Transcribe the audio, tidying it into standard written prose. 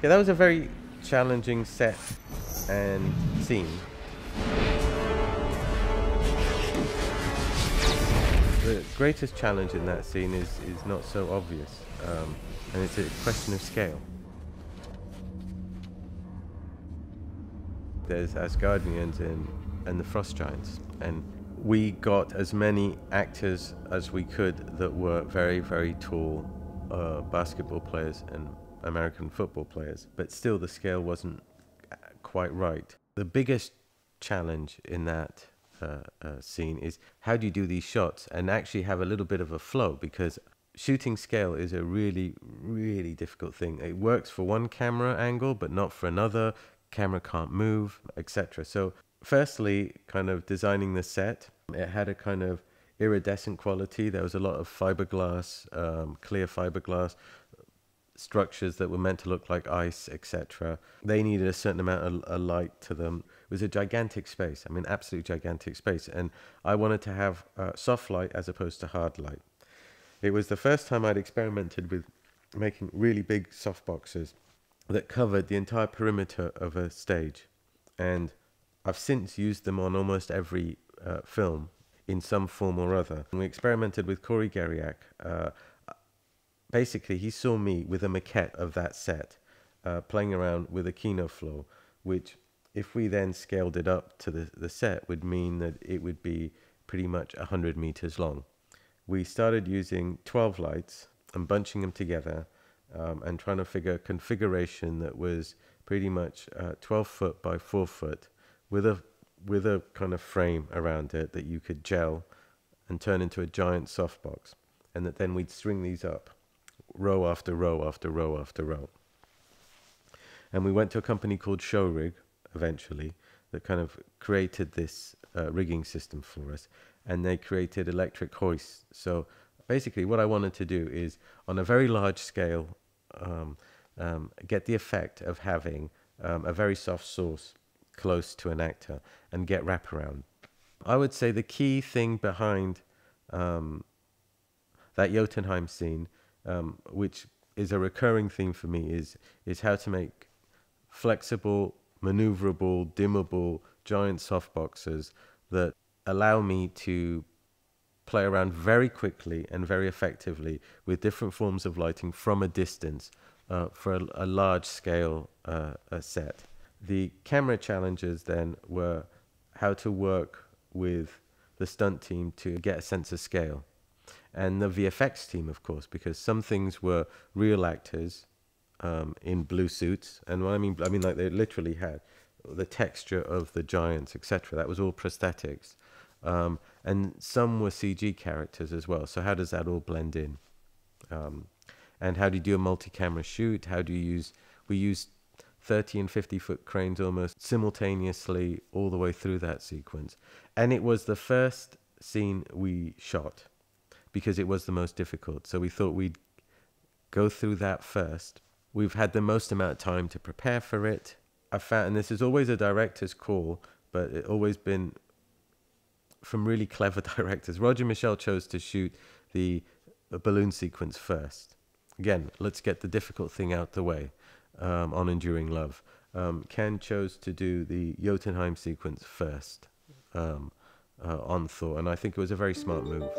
Yeah, that was a very challenging set and scene. The greatest challenge in that scene is not so obvious, and it's a question of scale. There's Asgardians and the Frost Giants, and we got as many actors as we could that were very, very tall basketball players and American football players, but still the scale wasn't quite right. The biggest challenge in that scene is how do you do these shots and actually have a little bit of a flow, because shooting scale is a really, really difficult thing. It works for one camera angle, but not for another. Camera can't move, etc. So firstly, kind of designing the set, it had a kind of iridescent quality. There was a lot of fiberglass, clear fiberglass structures that were meant to look like ice, etc. They needed a certain amount of light to them. It was a gigantic space. I mean, absolute gigantic space. And I wanted to have soft light as opposed to hard light. It was the first time I'd experimented with making really big soft boxes that covered the entire perimeter of a stage. And I've since used them on almost every film in some form or other. And we experimented with Corey Geriak. Basically, he saw me with a maquette of that set, playing around with a Kino flow, which, if we then scaled it up to the set, would mean that it would be pretty much 100 meters long. We started using 12 lights and bunching them together, and trying to figure a configuration that was pretty much 12 foot by 4 foot with a kind of frame around it that you could gel and turn into a giant softbox, and that then we'd string these up row after row after row after row. And we went to a company called Showrig eventually that kind of created this rigging system for us, and they created electric hoists. So basically what I wanted to do is, on a very large scale, get the effect of having a very soft source close to an actor and get wraparound. I would say the key thing behind that Jotunheim scene, which is a recurring theme for me, is how to make flexible, maneuverable, dimmable, giant softboxes that allow me to play around very quickly and very effectively with different forms of lighting from a distance for a large scale set. The camera challenges then were how to work with the stunt team to get a sense of scale, and the VFX team, of course, because some things were real actors in blue suits, and what I mean like they literally had the texture of the giants, etc. That was all prosthetics. And some were CG characters as well. So how does that all blend in? And how do you do a multi-camera shoot? How do you use... We used 30 and 50 foot cranes almost simultaneously all the way through that sequence. And it was the first scene we shot because it was the most difficult. So we thought we'd go through that first. We've had the most amount of time to prepare for it. I found, and this is always a director's call, but it's always been from really clever directors. Roger Michel chose to shoot the balloon sequence first. Again, let's get the difficult thing out the way on Enduring Love. Ken chose to do the Jotunheim sequence first on Thor, and I think it was a very smart move.